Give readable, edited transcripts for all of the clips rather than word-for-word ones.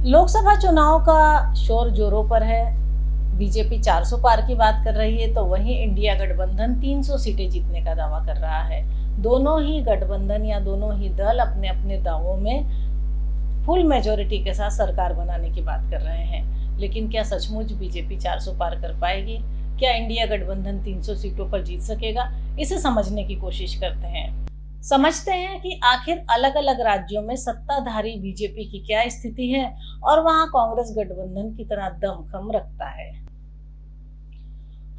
लोकसभा चुनाव का शोर जोरों पर है। बीजेपी 400 पार की बात कर रही है तो वहीं इंडिया गठबंधन 300 सीटें जीतने का दावा कर रहा है। दोनों ही गठबंधन या दोनों ही दल अपने अपने दावों में फुल मेजोरिटी के साथ सरकार बनाने की बात कर रहे हैं। लेकिन क्या सचमुच बीजेपी 400 पार कर पाएगी? क्या इंडिया गठबंधन 300 सीटों पर जीत सकेगा? इसे समझने की कोशिश करते हैं। समझते हैं कि आखिर अलग अलग राज्यों में सत्ताधारी बीजेपी की क्या स्थिति है और वहां कांग्रेस गठबंधन कितना दमखम रखता है।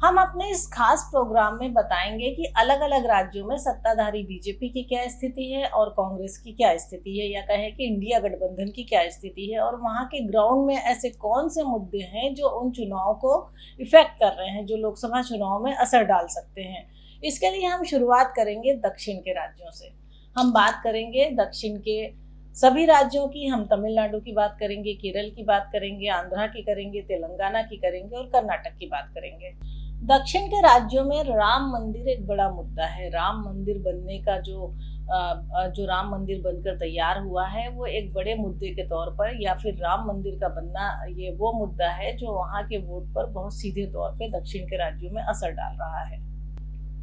हम अपने इस खास प्रोग्राम में बताएंगे कि अलग अलग राज्यों में सत्ताधारी बीजेपी की क्या स्थिति है और कांग्रेस की क्या स्थिति है, या कहें कि इंडिया गठबंधन की क्या स्थिति है, और वहां के ग्राउंड में ऐसे कौन से मुद्दे हैं जो उन चुनाव को इफेक्ट कर रहे हैं, जो लोकसभा चुनाव में असर डाल सकते हैं। इसके लिए हम शुरुआत करेंगे दक्षिण के राज्यों से। हम बात करेंगे दक्षिण के सभी राज्यों की। हम तमिलनाडु की बात करेंगे, केरल की बात करेंगे, आंध्रा की करेंगे, तेलंगाना की करेंगे और कर्नाटक की बात करेंगे। दक्षिण के राज्यों में राम मंदिर एक बड़ा मुद्दा है। राम मंदिर बनने का जो राम मंदिर बनकर तैयार हुआ है वो एक बड़े मुद्दे के तौर पर, या फिर राम मंदिर का बनना, ये वो मुद्दा है जो वहां के वोट पर बहुत सीधे तौर पे दक्षिण के राज्यों में असर डाल रहा है।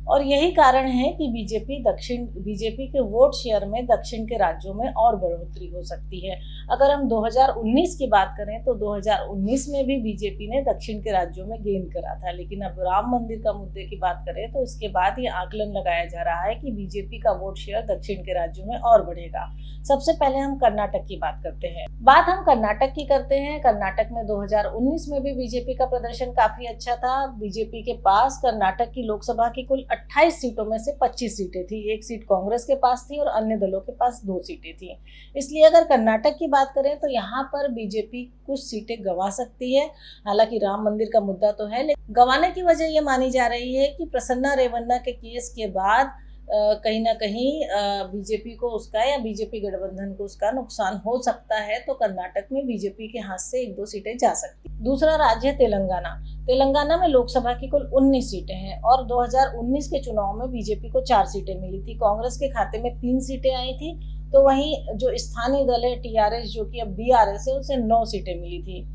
और यही कारण है कि बीजेपी के वोट शेयर में दक्षिण के राज्यों में और बढ़ोतरी हो सकती है। अगर हम 2019 की बात करें तो 2019 में भी बीजेपी ने दक्षिण के राज्यों में गेन करा था, लेकिन अब राम मंदिर का मुद्दे की बात करें तो इसके बाद ये आकलन लगाया जा रहा है कि बीजेपी का वोट शेयर दक्षिण के राज्यों में और बढ़ेगा। सबसे पहले हम कर्नाटक की बात करते हैं। हम कर्नाटक की करते हैं। कर्नाटक में 2019 में भी बीजेपी का प्रदर्शन काफी अच्छा था। बीजेपी के पास कर्नाटक की लोकसभा की कुल 28 सीटों में से 25 सीटें थी। एक सीट कांग्रेस के पास थी और अन्य दलों के पास 2 सीटें थी। इसलिए अगर कर्नाटक की बात करें तो यहाँ पर बीजेपी कुछ सीटें गंवा सकती है। हालांकि राम मंदिर का मुद्दा तो है, लेकिन गंवाने की वजह यह मानी जा रही है कि प्रसन्ना रेवन्ना के केस के बाद कहीं ना कहीं बीजेपी को उसका, या बीजेपी गठबंधन को उसका नुकसान हो सकता है। तो कर्नाटक में बीजेपी के हाथ से 1-2 सीटें जा सकती। दूसरा राज्य है तेलंगाना। तेलंगाना में लोकसभा की कुल 19 सीटें हैं और 2019 के चुनाव में बीजेपी को 4 सीटें मिली थी। कांग्रेस के खाते में 3 सीटें आई थी, तो वहीं जो स्थानीय दल है टीआरएस, जो कि अब बीआरएस है, उसे 9 सीटें मिली थी।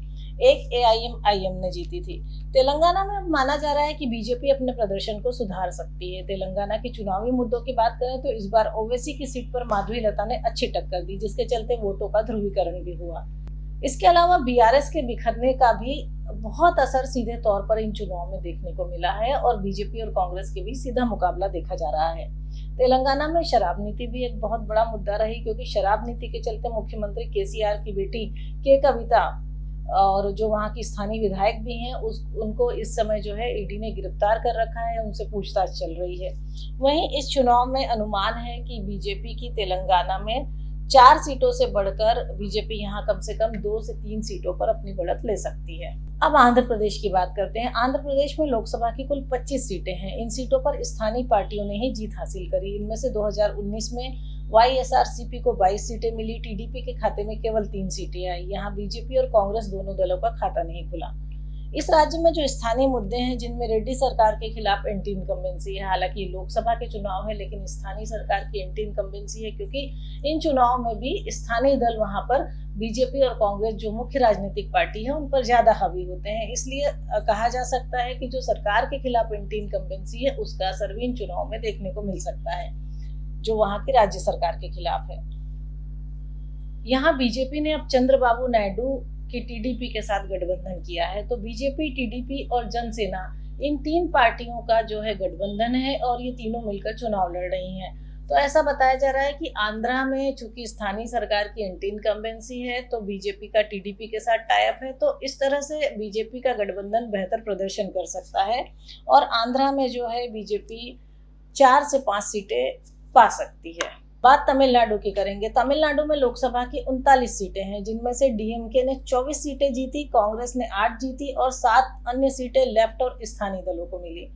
एक एआईएमआईएम ने जीती थी। तेलंगाना में अब माना जा रहा है कि बीजेपी अपने प्रदर्शन को सुधार सकती है। तेलंगाना के चुनावी मुद्दों की बात करें तो इस बार ओवैसी की सीट पर माधवी लता ने अच्छी टक्कर दी, जिसके चलते वोटों का ध्रुवीकरण भी हुआ। इसके अलावा बीआरएस के बिखरने का भी बहुत असर सीधे तौर पर इन चुनाव में देखने को मिला है और बीजेपी और कांग्रेस के बीच सीधा मुकाबला देखा जा रहा है। तेलंगाना में शराब नीति भी एक बहुत बड़ा मुद्दा रही, क्योंकि शराब नीति के चलते मुख्यमंत्री केसीआर की बेटी के कविता और जो वहाँ की स्थानीय विधायक भी हैं उनको इस समय जो है ईडी ने गिरफ्तार कर रखा है, उनसे पूछताछ चल रही है। वहीं इस चुनाव में अनुमान है कि बीजेपी की तेलंगाना में 4 सीटों से बढ़कर बीजेपी यहाँ कम से कम 2 से 3 सीटों पर अपनी बढ़त ले सकती है। अब आंध्र प्रदेश की बात करते हैं। आंध्र प्रदेश में लोकसभा की कुल 25 सीटें हैं। इन सीटों पर स्थानीय पार्टियों ने ही जीत हासिल करी। इनमें से 2019 में वाईएसआरसीपी को 22 सीटें मिली। टीडीपी के खाते में केवल 3 सीटें आई। यहाँ बीजेपी और कांग्रेस दोनों दलों का खाता नहीं खुला। इस राज्य में जो स्थानीय मुद्दे हैं, जिनमें रेड्डी सरकार के खिलाफ एंटी इनकम्बेंसी है। हालांकि लोकसभा के चुनाव है, लेकिन स्थानीय सरकार की एंटी इनकम्बेंसी है, क्योंकि इन चुनाव में भी स्थानीय दल वहां पर बीजेपी और कांग्रेस जो मुख्य राजनीतिक पार्टी है उन पर ज्यादा हावी होते हैं। इसलिए कहा जा सकता है कि जो सरकार के खिलाफ एंटी इनकम्बेंसी है उसका असर भी इन चुनाव में देखने को मिल सकता है, जो वहां की राज्य सरकार के खिलाफ है। यहाँ बीजेपी ने अब चंद्रबाबू नायडू की टीडीपी के साथ गठबंधन किया है। तो बीजेपी, टीडीपी और जनसेना, इन 3 पार्टियों का जो है गठबंधन है और ये तीनों मिलकर चुनाव लड़ रही हैं। तो ऐसा बताया जा रहा है कि आंध्रा में चूंकि स्थानीय सरकार की एंटी इनकम्बेंसी है तो बीजेपी का टीडीपी के साथ टाई अप है, तो इस तरह से बीजेपी का गठबंधन बेहतर प्रदर्शन कर सकता है और आंध्रा में जो है बीजेपी 4 से 5 सीटें पा सकती है। बात तमिलनाडु की करेंगे। तमिलनाडु में लोकसभा की 39 सीटें हैं, जिनमें से डीएमके ने 24 सीटें जीती, कांग्रेस ने 8 जीती और 7 अन्य सीटें लेफ्ट और स्थानीय दलों को मिली।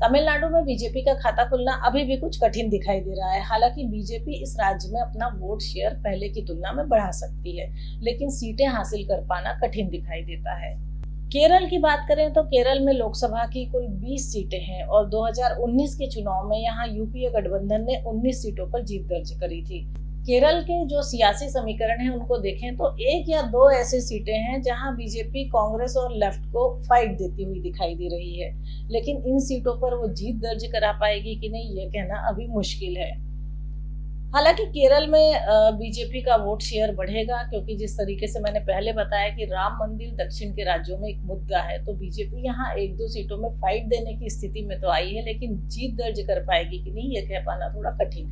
तमिलनाडु में बीजेपी का खाता खुलना अभी भी कुछ कठिन दिखाई दे रहा है। हालांकि बीजेपी इस राज्य में अपना वोट शेयर पहले की तुलना में बढ़ा सकती है, लेकिन सीटें हासिल कर पाना कठिन दिखाई देता है। केरल की बात करें तो केरल में लोकसभा की कुल 20 सीटें हैं और 2019 के चुनाव में यहाँ यूपीए गठबंधन ने 19 सीटों पर जीत दर्ज करी थी। केरल के जो सियासी समीकरण है उनको देखें तो एक या दो ऐसी सीटें हैं जहां बीजेपी कांग्रेस और लेफ्ट को फाइट देती हुई दिखाई दे रही है, लेकिन इन सीटों पर वो जीत दर्ज करा पाएगी कि नहीं ये कहना अभी मुश्किल है। हालांकि केरल में बीजेपी का वोट शेयर बढ़ेगा, क्योंकि जिस तरीके से मैंने पहले बताया कि राम मंदिर दक्षिण के राज्यों में एक मुद्दा है, तो बीजेपी यहाँ एक दो सीटों में फाइट देने की स्थिति में तो आई है, लेकिन जीत दर्ज कर पाएगी कि नहीं ये कह पाना थोड़ा कठिन है।